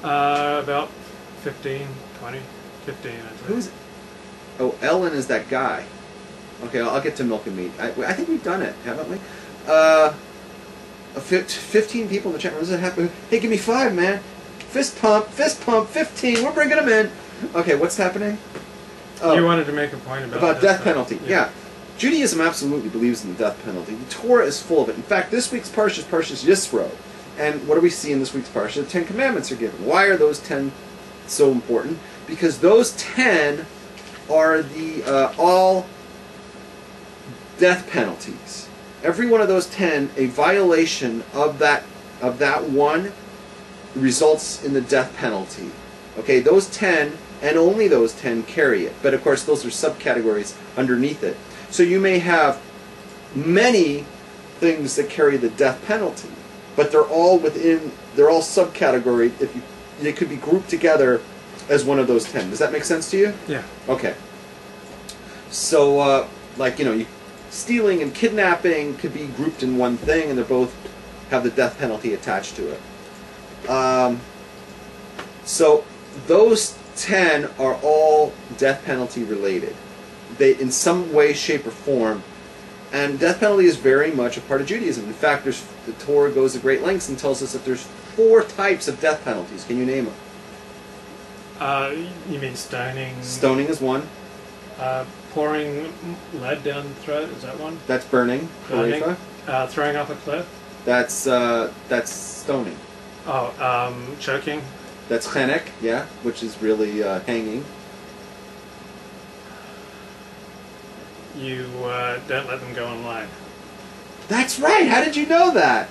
About 15, 20, 15, I'd say. Who's... Oh, Ellen is that guy. Okay, I'll get to milk and meat. I think we've done it, haven't we? 15 people in the chat room. Does it happen? Hey, give me 5, man. Fist pump, 15. We're bringing them in. Okay, what's happening? Oh, you wanted to make a point about death penalty. Yeah. Judaism absolutely believes in the death penalty. The Torah is full of it. In fact, this week's Parshas, Parshas Yitro. And what do we see in this week's Parsha? The 10 Commandments are given. Why are those 10 so important? Because those 10 are the all death penalties. Every one of those 10, a violation of that one results in the death penalty. Okay, those 10 and only those 10 carry it. But of course, those are subcategories underneath it. So you may have many things that carry the death penalty, but they're all subcategory. They could be grouped together as one of those 10. Does that make sense to you? Yeah. Okay. So, like, stealing and kidnapping could be grouped in one thing, and they both have the death penalty attached to it. So those 10 are all death penalty related. They, in some way, shape, or form. And death penalty is very much a part of Judaism. In fact, the Torah goes to great lengths and tells us that there's 4 types of death penalties. Can you name them? You mean stoning? Stoning is one. Pouring lead down the throat, is that one? That's burning. Burning. Throwing off a cliff? That's stoning. Oh, choking? That's chenek, yeah, which is really hanging. You don't let them go online. That's right! How did you know that?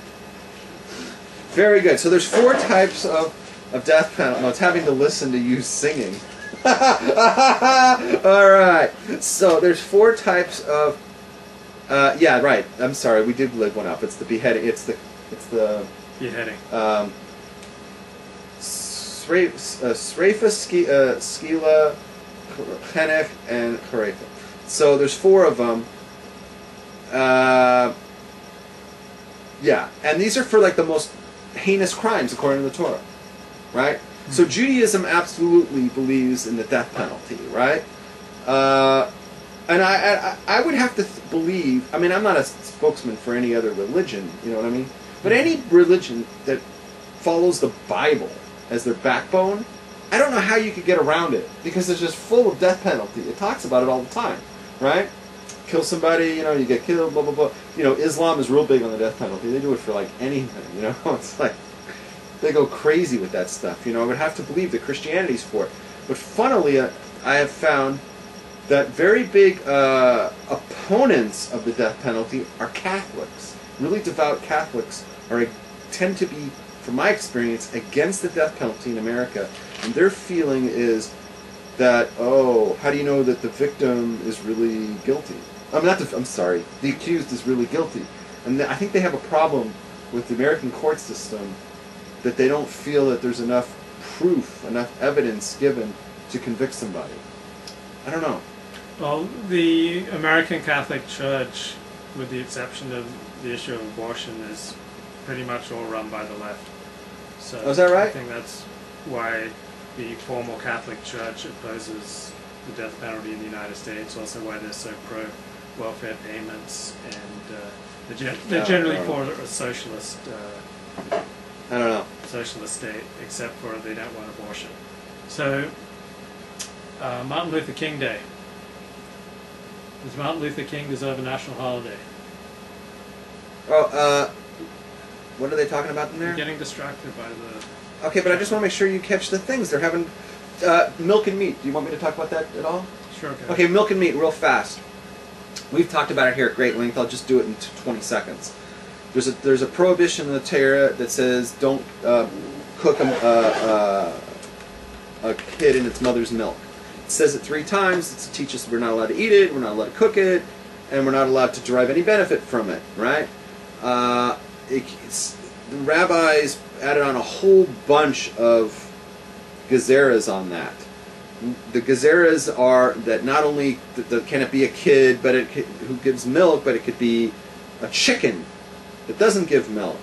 Very good. So there's 4 types of death penalty. No, it's having to listen to you singing. Alright. So there's 4 types of... yeah, right. I'm sorry. We did live one up. It's the beheading. It's the Beheading. Sreifa, Skila, Chenek, and Charefa. So there's 4 of them. Yeah, and these are for like the most heinous crimes according to the Torah, right? Mm-hmm. So Judaism absolutely believes in the death penalty, right? And I would have to believe. I mean, I'm not a spokesman for any other religion, you know what I mean? But any religion that follows the Bible as their backbone, I don't know how you could get around it, because it's just full of death penalty. It talks about it all the time, right? Kill somebody, you get killed, blah, blah, blah. Islam is real big on the death penalty. They do it for, like, anything, It's like, they go crazy with that stuff, I would have to believe that Christianity's for it. But funnily, I have found that very big opponents of the death penalty are Catholics. Really devout Catholics tend to be, from my experience, against the death penalty in America. And their feeling is that, how do you know that the victim is really guilty? The accused is really guilty. And I think they have a problem with the American court system, that they don't feel that there's enough proof, enough evidence given to convict somebody. I don't know. Well, the American Catholic Church, with the exception of the issue of abortion, is pretty much all run by the left. So is that right? I think that's why the formal Catholic Church opposes the death penalty in the United States. Also, why they're so pro-welfare payments, and they're generally for a socialist. I don't know. Socialist state, except for they don't want abortion. So, Martin Luther King Day. Does Martin Luther King deserve a national holiday? What are they talking about in there? I'm getting distracted by the... Okay, but I just want to make sure you catch the things. They're having milk and meat. Do you want me to talk about that at all? Sure. Okay, milk and meat, real fast. We've talked about it here at great length. I'll just do it in 20 seconds. There's a prohibition in the Torah that says don't cook a kid in its mother's milk. It says it 3 times. It's to teach us we're not allowed to eat it, we're not allowed to cook it, and we're not allowed to derive any benefit from it, right? The rabbis added on a whole bunch of gezeras on that. The gezeras are that not only can it be a kid who gives milk, but it could be a chicken that doesn't give milk.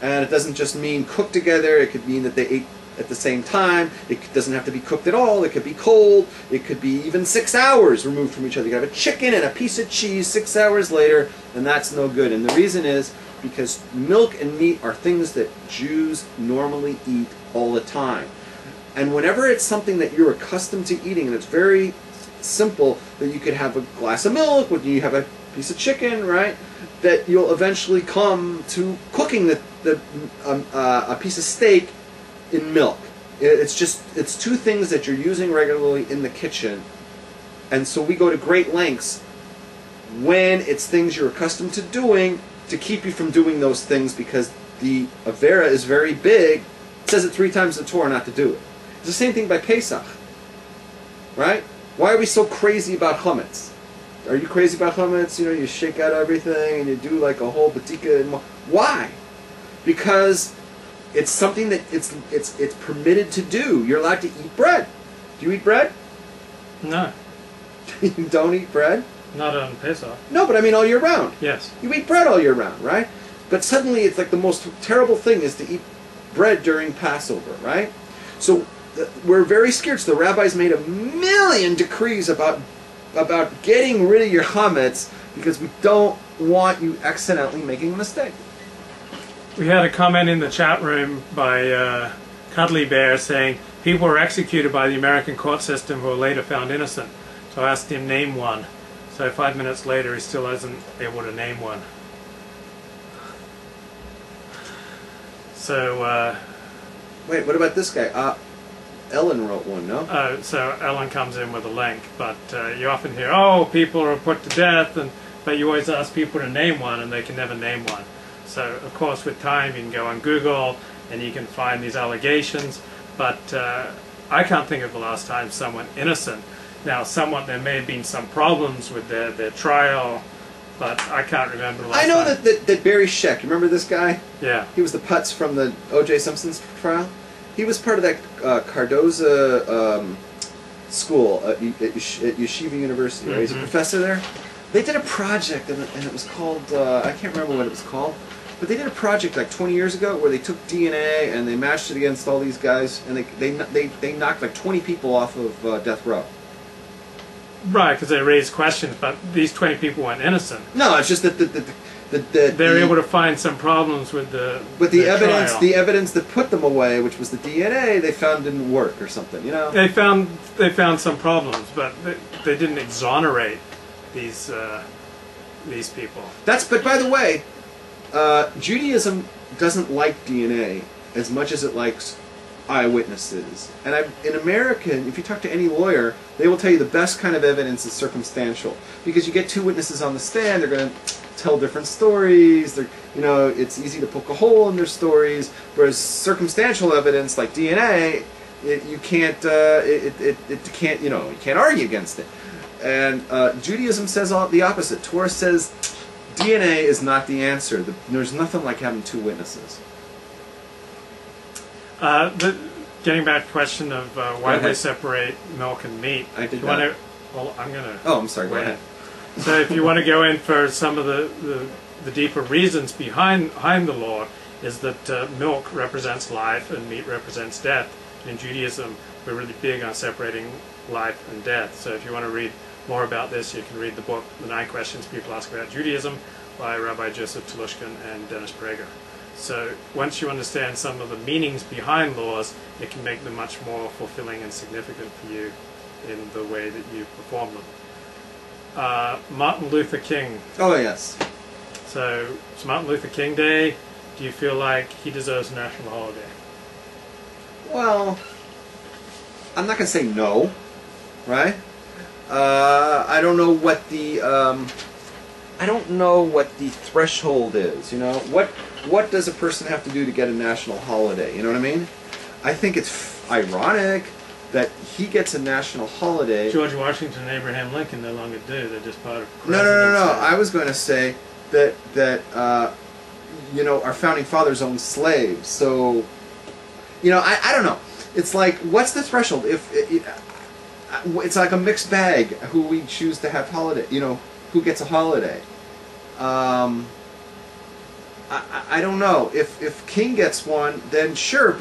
And it doesn't just mean cooked together. It could mean that they ate at the same time. It doesn't have to be cooked at all. It could be cold. It could be even 6 hours removed from each other. You could have a chicken and a piece of cheese 6 hours later, and that's no good. And the reason is because milk and meat are things that Jews normally eat all the time. And whenever it's something that you're accustomed to eating, and it's very simple that you could have a glass of milk when you have a piece of chicken, right? That you'll eventually come to cooking a piece of steak in milk. It's two things that you're using regularly in the kitchen, and so we go to great lengths when it's things you're accustomed to doing to keep you from doing those things, because the Avera is very big. It says it 3 times in the Torah not to do it. It's the same thing by Pesach, right? Why are we so crazy about chametz? Are you crazy about chametz? You know, you shake out everything and you do like a whole batika. And why? Because it's something that it's permitted to do. You're allowed to eat bread. Do you eat bread? No. You don't eat bread? Not on Pesach. No, but I mean all year round. Yes. You eat bread all year round, right? But suddenly it's like the most terrible thing is to eat bread during Passover, right? So we're very scared. So the rabbis made 1,000,000 decrees about getting rid of your chametz because we don't want you accidentally making a mistake. We had a comment in the chat room by Cuddly Bear saying people were executed by the American court system who were later found innocent. So I asked him name one. So 5 minutes later he still isn't able to name one. So wait, what about this guy? Ellen wrote one, no? So Ellen comes in with a link, but you often hear, oh, people are put to death, but you always ask people to name one, and they can never name one. So, of course, with time, you can go on Google, and you can find these allegations, but I can't think of the last time someone innocent. Now, there may have been some problems with their trial, but I can't remember the last time. I know that Barry Scheck, remember this guy? Yeah. He was the putz from the O.J. Simpson's trial. He was part of that Cardoza school at Yeshiva University, right? He's a professor there. They did a project, and it was called, I can't remember what it was called, but they did a project like 20 years ago where they took DNA and they matched it against all these guys, and they knocked like 20 people off of death row. Right, because they raised questions, but these 20 people weren't innocent. No, it's just that they're able to find some problems with the evidence. trial. The evidence that put them away, which was the DNA, they found didn't work or something. You know, they found some problems, but they didn't exonerate these people. But by the way, Judaism doesn't like DNA as much as it likes eyewitnesses. And in America, if you talk to any lawyer, they will tell you the best kind of evidence is circumstantial, because you get 2 witnesses on the stand, they're going to tell different stories. It's easy to poke a hole in their stories. Whereas circumstantial evidence like DNA, you can't argue against it. And Judaism says the opposite. Torah says DNA is not the answer. There's nothing like having 2 witnesses. Getting back to the question of why they separate milk and meat. I did not. Well, I'm going to... Oh, I'm sorry. Go ahead. So if you want to go in for some of the deeper reasons behind the law, is that milk represents life and meat represents death. In Judaism, we're really big on separating life and death. So if you want to read more about this, you can read the book, The 9 Questions People Ask About Judaism, by Rabbi Joseph Telushkin and Dennis Prager. So once you understand some of the meanings behind laws, it can make them much more fulfilling and significant for you in the way that you perform them. Martin Luther King. Oh, yes. So it's Martin Luther King Day. Do you feel like he deserves a national holiday? Well, I'm not going to say no, right? I don't know what the threshold is. You know, what does a person have to do to get a national holiday? You know what I mean? I think it's ironic that he gets a national holiday. George Washington and Abraham Lincoln no longer do. They're just part of No. I was going to say that our founding fathers owned slaves. So, I don't know. It's like, what's the threshold? It's like a mixed bag who we choose to have holiday. Who gets a holiday. I I don't know. If King gets one, then sure.